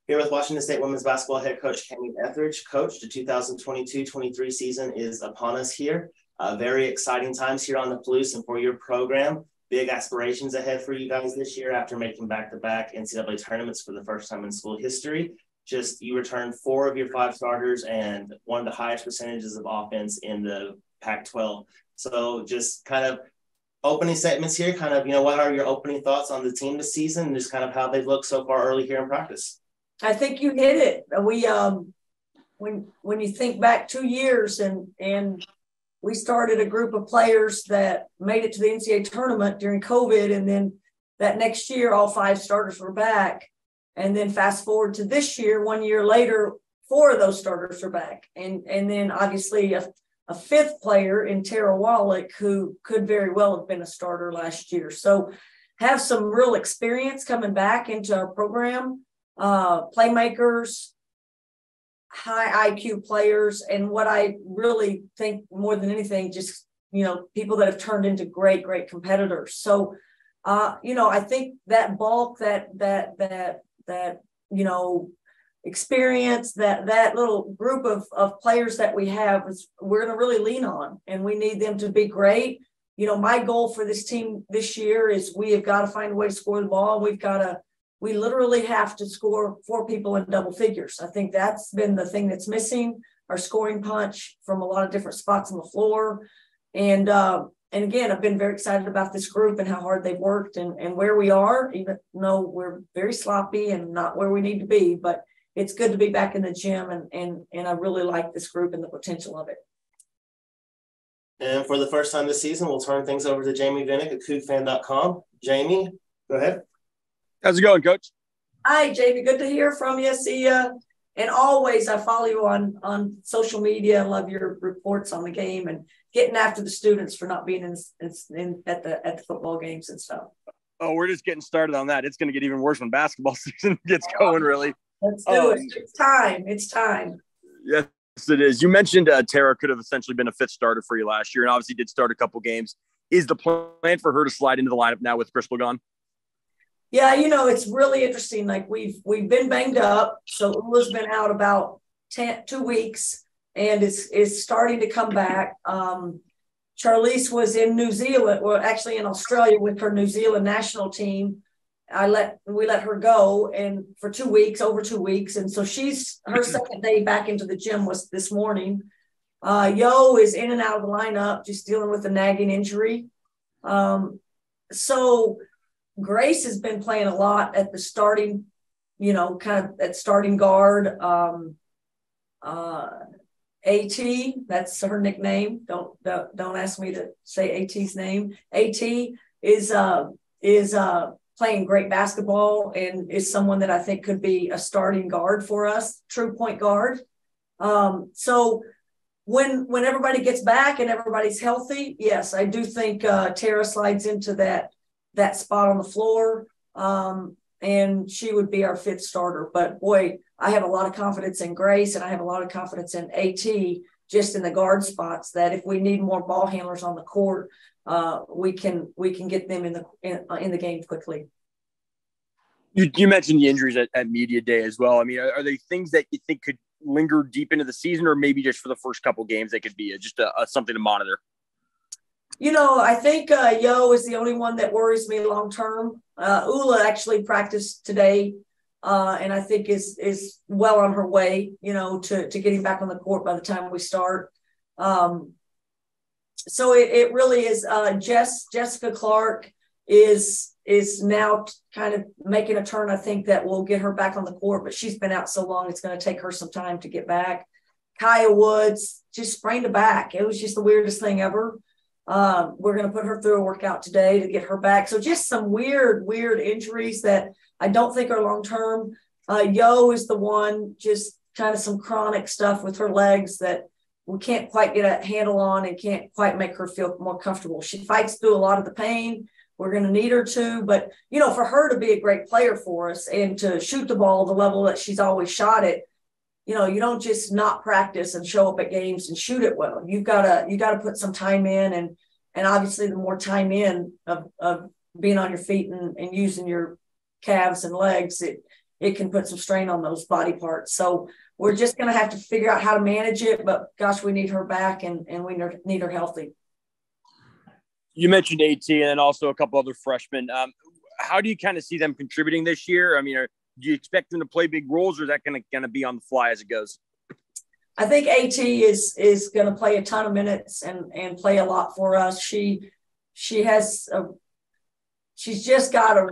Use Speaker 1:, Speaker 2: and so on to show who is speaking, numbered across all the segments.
Speaker 1: Here with Washington State women's basketball head coach Kamie Ethridge. Coach, the 2022-23 season is upon us here. Very exciting times here on the Palouse and for your program. Big aspirations ahead for you guys this year after making back-to-back NCAA tournaments for the first time in school history. You returned 4 of your 5 starters and one of the highest percentages of offense in the Pac-12. So just kind of opening statements here, what are your opening thoughts on the team this season and just kind of how they've looked so far early here in practice?
Speaker 2: I think you hit it. We when you think back 2 years and we started a group of players that made it to the NCAA tournament during COVID, and then that next year all 5 starters were back. And then fast forward to this year, 1 year later, 4 of those starters are back. And then obviously a 5th player in Tara Wallach, who could very well have been a starter last year. So have some real experience coming back into our program. Playmakers, high IQ players, and what I really think more than anything, just, people that have turned into great competitors. So, I think that bulk, that experience, that little group of players that we have, we're going to really lean on, and we need them to be great. My goal for this team this year is we have got to find a way to score the ball. We literally have to score 4 people in double figures. I think that's been the thing that's missing, our scoring punch from a lot of different spots on the floor. And again, I've been very excited about this group and how hard they've worked and where we are, even though we're very sloppy and not where we need to be. But it's good to be back in the gym, and I really like this group and the potential of it.
Speaker 1: And for the first time this season, we'll turn things over to Jamie Vinnick at CougFan.com. Jamie, go ahead.
Speaker 3: How's it going, Coach?
Speaker 2: Hi, Jamie. Good to hear from you. See you. And always, I follow you on social media and love your reports on the game and getting after the students for not being at the football games and stuff.
Speaker 3: Oh, we're just getting started on that. It's going to get even worse when basketball season gets going, really.
Speaker 2: Let's do it. It's time. It's time.
Speaker 3: Yes, it is. You mentioned Tara could have essentially been a 5th starter for you last year and obviously did start a couple games. Is the plan for her to slide into the lineup now with Crystal gone?
Speaker 2: Yeah, it's really interesting. Like we've been banged up. So Ula's been out about 2 weeks and is starting to come back. Charlize was in New Zealand, or actually in Australia with her New Zealand national team. We let her go and for 2 weeks, over 2 weeks. And so her second day back into the gym was this morning. Yo is in and out of the lineup, just dealing with a nagging injury. So Grace has been playing a lot at the starting, kind of at starting guard. AT, that's her nickname. Don't ask me to say AT's name. AT is playing great basketball and is someone that I think could be a starting guard for us, true point guard. So when everybody gets back and everybody's healthy, yes, I do think Tara slides into that spot on the floor, and she would be our 5th starter. But boy, I have a lot of confidence in Grace, and I have a lot of confidence in AT just in the guard spots, that if we need more ball handlers on the court, we can get them in the game quickly.
Speaker 3: You mentioned the injuries at Media Day as well. I mean, are they things that you think could linger deep into the season, or maybe just for the first couple games they could be just something to monitor?
Speaker 2: I think Yo is the only one that worries me long term. Ula actually practiced today, and I think is well on her way, to getting back on the court by the time we start. So it really is. Jessica Clark is now kind of making a turn. I think that will get her back on the court, but she's been out so long, it's going to take her some time to get back. Kaya Woods just sprained a back. It was just the weirdest thing ever. We're going to put her through a workout today to get her back. So just some weird injuries that I don't think are long-term. Yo is the one, just kind of some chronic stuff with her legs that we can't quite get a handle on and can't quite make her feel more comfortable. She fights through a lot of the pain. We're going to need her to, but for her to be a great player for us and to shoot the ball the level that she's always shot it, you don't just not practice and show up at games and shoot it well. You gotta put some time in, and obviously the more time in of being on your feet and using your calves and legs, it can put some strain on those body parts. So we're just going to have to figure out how to manage it. But gosh, we need her back, and we need her healthy.
Speaker 3: You mentioned AT and then also a couple other freshmen. How do you kind of see them contributing this year? I mean, do you expect them to play big roles, or is that going to be on the fly as it goes?
Speaker 2: I think AT is going to play a ton of minutes and play a lot for us. She's just got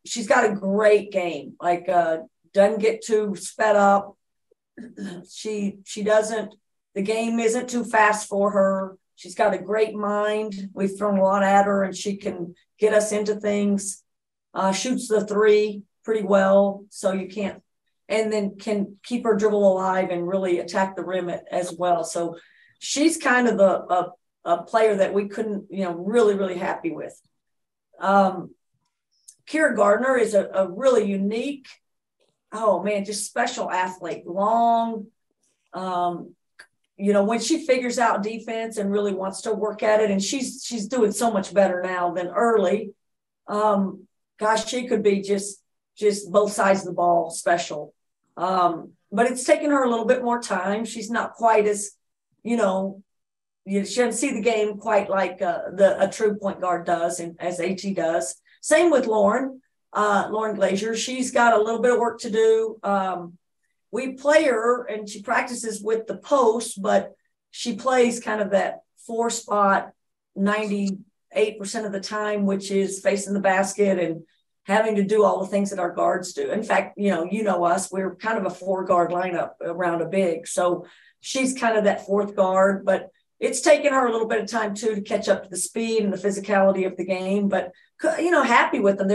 Speaker 2: she's got a great game. Like, doesn't get too sped up. She doesn't, the game isn't too fast for her. She's got a great mind. We've thrown a lot at her, and she can get us into things. Shoots the three pretty well, so you can't, and then can keep her dribble alive and really attack the rim as well. So she's kind of a player that we couldn't, really, really happy with. Kira Gardner is a really unique, just special athlete. Long, when she figures out defense and really wants to work at it, and she's doing so much better now than early. Gosh, she could be just both sides of the ball special. But it's taken her a little bit more time. She's not quite as, she doesn't see the game quite like a true point guard does, and as AT does. Same with Lauren Glazier. She's got a little bit of work to do. We play her, and she practices with the post, but she plays kind of that 4 spot 98% of the time, which is facing the basket and having to do all the things that our guards do. In fact, us, we're kind of a 4-guard lineup around a big. So she's kind of that 4th guard, but it's taken her a little bit of time too to catch up to the speed and the physicality of the game, but happy with them.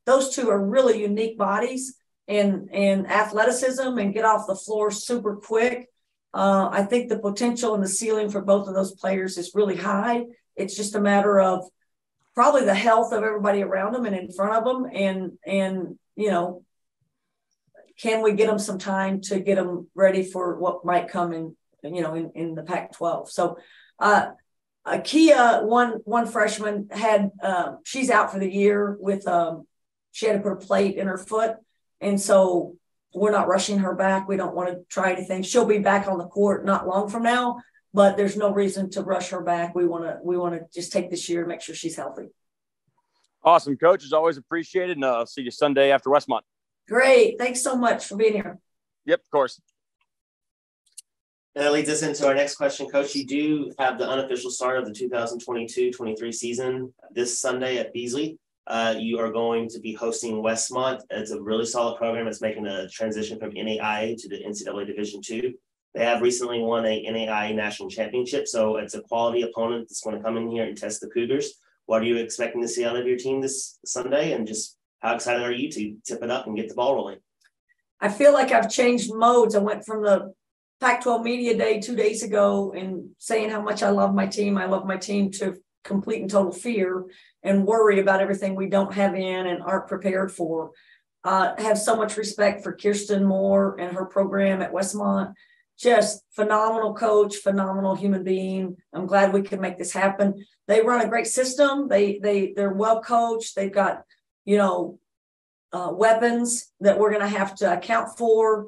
Speaker 2: Those two are really unique bodies and athleticism, and get off the floor super quick. I think the potential and the ceiling for both of those players is really high. It's just a matter of probably the health of everybody around them and in front of them. And can we get them some time to get them ready for what might come in the Pac-12? So Kia, one freshman she's out for the year with, she had to put a plate in her foot. And so we're not rushing her back. We don't want to try anything. She'll be back on the court not long from now, but there's no reason to rush her back. We want to just take this year and make sure she's healthy.
Speaker 3: Awesome, Coach. As always, appreciated. And I'll see you Sunday after Westmont. Great.
Speaker 2: Thanks so much for being here.
Speaker 3: Yep, of course.
Speaker 1: That leads us into our next question, Coach. You do have the unofficial start of the 2022-23 season this Sunday at Beasley. You are going to be hosting Westmont. It's a really solid program. It's making a transition from NAIA to the NCAA Division II. They have recently won a NAIA national championship, so it's a quality opponent that's going to come in here and test the Cougars. What are you expecting to see out of your team this Sunday, and just how excited are you to tip it up and get the ball rolling?
Speaker 2: I feel like I've changed modes. I went from the Pac-12 Media Day 2 days ago and saying how much I love my team to complete and total fear and worry about everything we don't have in and aren't prepared for. Have so much respect for Kirsten Moore and her program at Westmont. Just phenomenal coach, phenomenal human being. I'm glad we could make this happen. They run a great system. They're well coached. They've got, weapons that we're going to have to account for.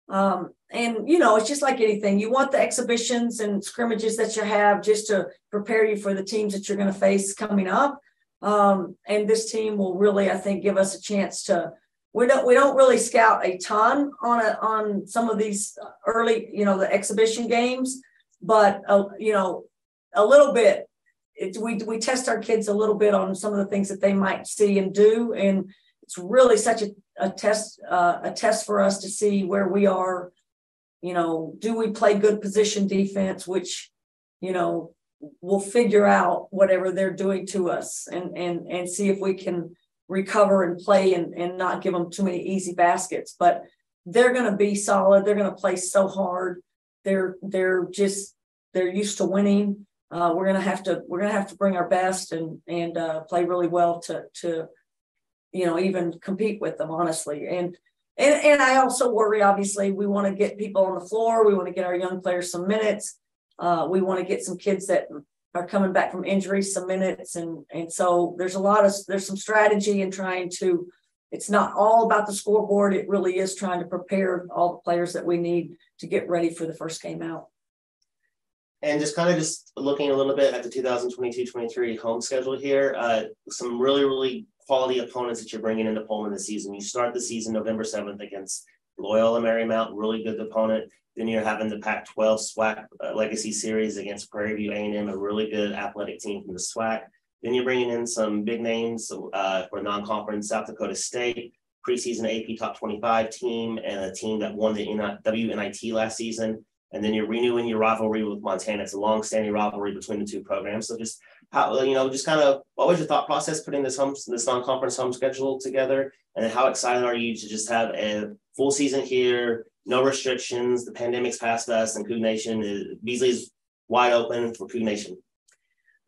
Speaker 2: It's just like anything. You want the exhibitions and scrimmages that you have just to prepare you for the teams that you're going to face coming up. And this team will really, I think, give us a chance to. We don't really scout a ton on some of these early, the exhibition games, but a little bit. We test our kids a little bit on some of the things that they might see and do, and it's really such a test for us to see where we are. Do we play good position defense, which we'll figure out whatever they're doing to us, and see if we can recover and play and not give them too many easy baskets. But they're going to be solid. They're going to play so hard. They're used to winning. We're going to have to bring our best and play really well to even compete with them, honestly. And I also worry, obviously, we want to get people on the floor. We want to get our young players some minutes. We want to get some kids that are coming back from injury some minutes. And so there's some strategy in trying to it's not all about the scoreboard. It really is trying to prepare all the players that we need to get ready for the first game out.
Speaker 1: And just kind of just looking a little bit at the 2022-23 home schedule here, some really, really quality opponents that you're bringing into Pullman this season. You start the season November 7th against Loyola Marymount, really good opponent. Then you're having the Pac-12 SWAC Legacy Series against Prairie View A&M, a really good athletic team from the SWAC. Then you're bringing in some big names for non-conference South Dakota State, preseason AP Top 25 team, and a team that won the WNIT last season. And then you're renewing your rivalry with Montana. It's a long-standing rivalry between the two programs. So just how, just kind of what was your thought process putting this non-conference home schedule together? And then how excited are you to just have a full season here, no restrictions, the pandemic's past us, and Coug Nation, Beasley's wide open for Coug Nation?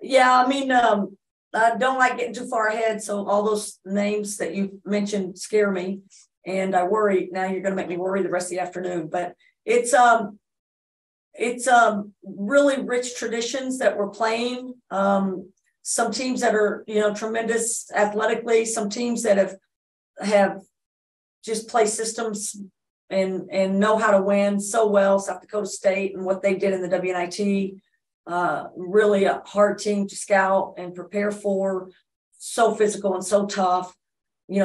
Speaker 2: Yeah, I mean, I don't like getting too far ahead. So all those names that you mentioned scare me. And I worry. Now you're going to make me worry the rest of the afternoon. But it's really rich traditions that we're playing. Some teams that are, tremendous athletically, some teams that have just play systems and know how to win so well. South Dakota State and what they did in the WNIT, really a hard team to scout and prepare for, so physical and so tough.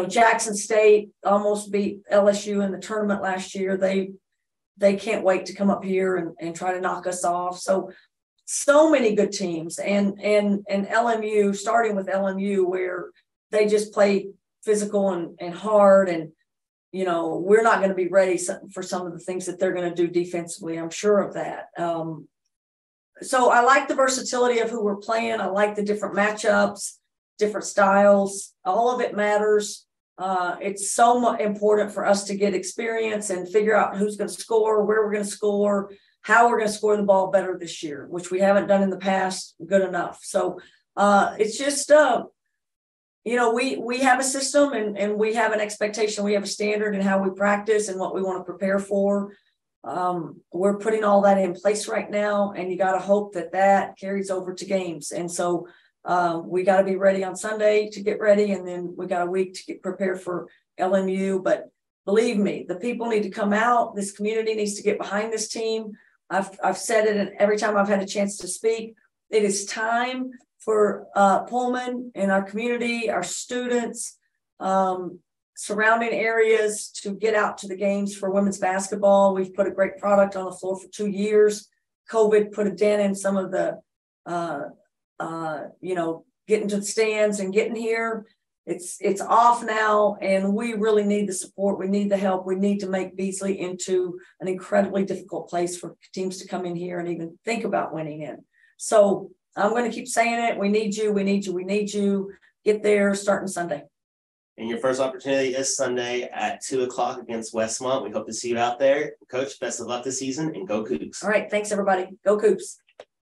Speaker 2: Jackson State almost beat LSU in the tournament last year. They can't wait to come up here and try to knock us off. So many good teams, and LMU, starting with LMU, where they just play physical and hard, and we're not going to be ready for some of the things that they're going to do defensively. I'm sure of that. So I like the versatility of who we're playing. I like the different matchups, different styles. All of it matters. It's so important for us to get experience and figure out who's going to score, where we're going to score, how we're going to score the ball better this year, which we haven't done in the past good enough. So it's just, we have a system and we have an expectation. We have a standard in how we practice and what we want to prepare for. We're putting all that in place right now, and you got to hope that carries over to games. And so we got to be ready on Sunday to get ready, and then we got a week to get prepared for LMU. But believe me, the people need to come out. This community needs to get behind this team. I've said it, and every time I've had a chance to speak, it is time for Pullman and our community, our students, surrounding areas to get out to the games for women's basketball. We've put a great product on the floor for 2 years. COVID put a dent in some of the, getting to the stands and getting here. It's off now, and we really need the support. We need the help. We need to make Beasley into an incredibly difficult place for teams to come in here and even think about winning in. So I'm going to keep saying it. We need you. We need you. We need you. Get there starting Sunday.
Speaker 1: And your first opportunity is Sunday at 2:00 against Westmont. We hope to see you out there. Coach, best of luck this season, and go Cougs.
Speaker 2: All right. Thanks, everybody. Go Cougs.